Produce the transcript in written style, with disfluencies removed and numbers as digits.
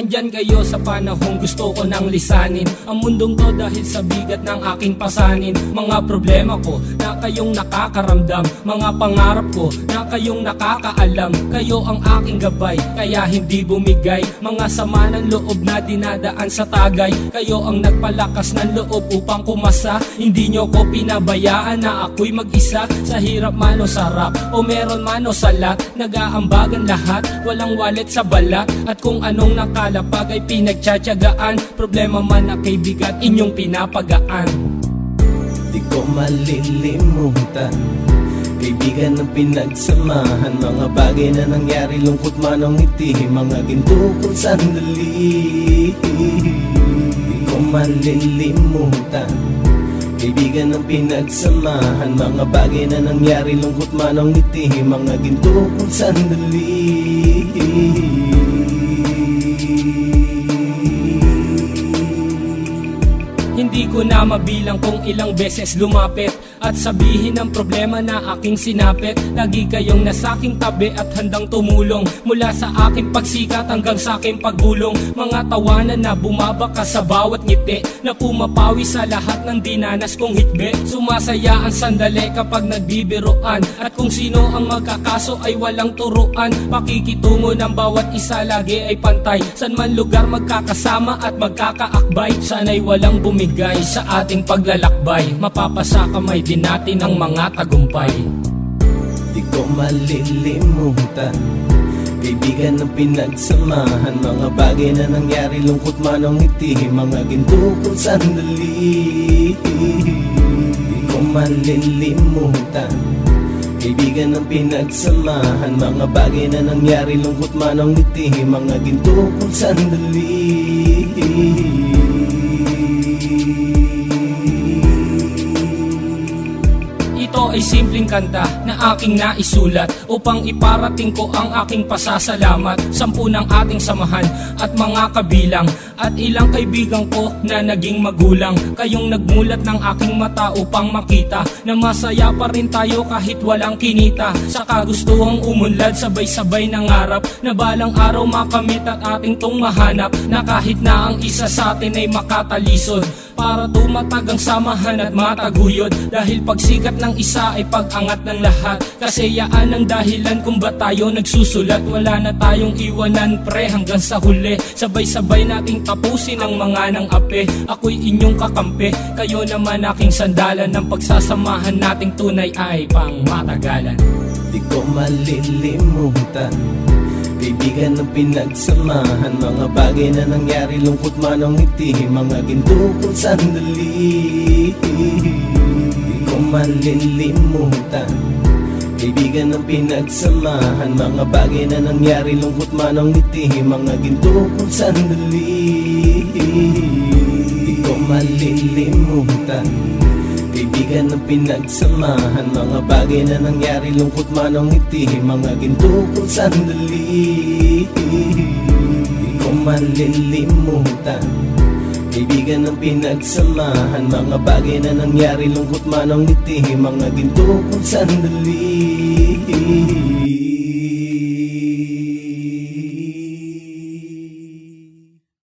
Andyan kayo sa panahong gusto ko nang lisanin ang mundong to dahil sa bigat ng aking pasanin. Mga problema ko na kayong nakakaramdam, mga pangarap ko na kayong nakakaalam. Kayo ang aking gabay, kaya hindi bumigay. Mga sama ng loob na dinadaan sa tagay, kayo ang nagpalakas ng loob upang kumasa. Hindi nyo ko pinabayaan na ako'y mag-isa. Sa hirap man o sarap, o meron man o salat, nag-aambagan lahat, walang walet sa balat. At kung anong nakalapag ay pinagtsatsagaan, problema man na kay bigat inyong pinapagaan. Di ko malilimutan, kaibigan ng pinagsamahan, mga bagay na nangyari, lungkot man o ngiti, mga ginto kong sandali. Di ko malilimutan, kaibigan ng pinagsamahan, mga bagay na nangyari, lungkot man o ngiti, mga ginto kong sandali. Hindi ko na mabilang kung ilang beses lumapit at sabihin ang problema na aking sinapit. Lagi kayong nasa aking tabi at handang tumulong, mula sa aking pagsikat hanggang sa aking paggulong. Mga tawanan na bumabaka sa bawat ngiti, na pumapawi sa lahat ng dinanas kong hitbe. Sumasaya ang sandali kapag nagbibiroan, at kung sino ang magkakaso ay walang turuan. Pakikitungo ng bawat isa lagi ay pantay, san man lugar magkakasama at magkakaakbay. Sana'y walang bumigay sa ating paglalakbay, mapapasa kamay din natin ang mga tagumpay. Di ko malilimutan, kaibigan ng pinagsamahan, mga bagay na nangyari, lungkot man o ngiti, mga ginto kong sandali. Di ko malilimutan, kaibigan ng pinagsamahan, mga bagay na nangyari, lungkot man o ngiti, mga ginto kong sandali. Ito ay simpleng kanta na aking naisulat upang iparating ko ang aking pasasalamat. 10 ng ating samahan at mga kabilang, at ilang kaibigan ko na naging magulang. Kayong nagmulat ng aking mata upang makita na masaya pa rin tayo kahit walang kinita. Sa kagustuhang umunlad, sabay-sabay nangarap na balang araw makamit at ating tong mahanap, na kahit na ang isa sa atin ay makatalisod, para tumatag ang samahan at mataguyod. Dahil pagsikat ng isa ay pag-angat ng lahat, kasi yaan ang dahilan kung ba't tayo nagsusulat. Wala na tayong iwanan pre hanggang sa huli, sabay-sabay nating tapusin ang mga nang ape. Ako'y inyong kakampi, kayo naman aking sandalan, ng pagsasamahan nating tunay ay pang matagalan. Di ko malilimutan, kaibigan ng pinagsamahan, mga bagay na nangyari, lungkot man o ngiti, mga ginto kong sandali. Di ko malilimutan, kaibigan ng pinagsamahan, mga bagay na nangyari, lungkot man o ngiti, mga ginto kong sandali. Di ko malilimutan, kaibigan ng pinagsamahan, mga bagay na nangyari, lungkot man o ngiti, mga ginto kong sandali. Di ko malilimutan, kaibigan ng pinagsamahan, mga bagay na nangyari, lungkot man o ngiti, mga ginto kong sandali.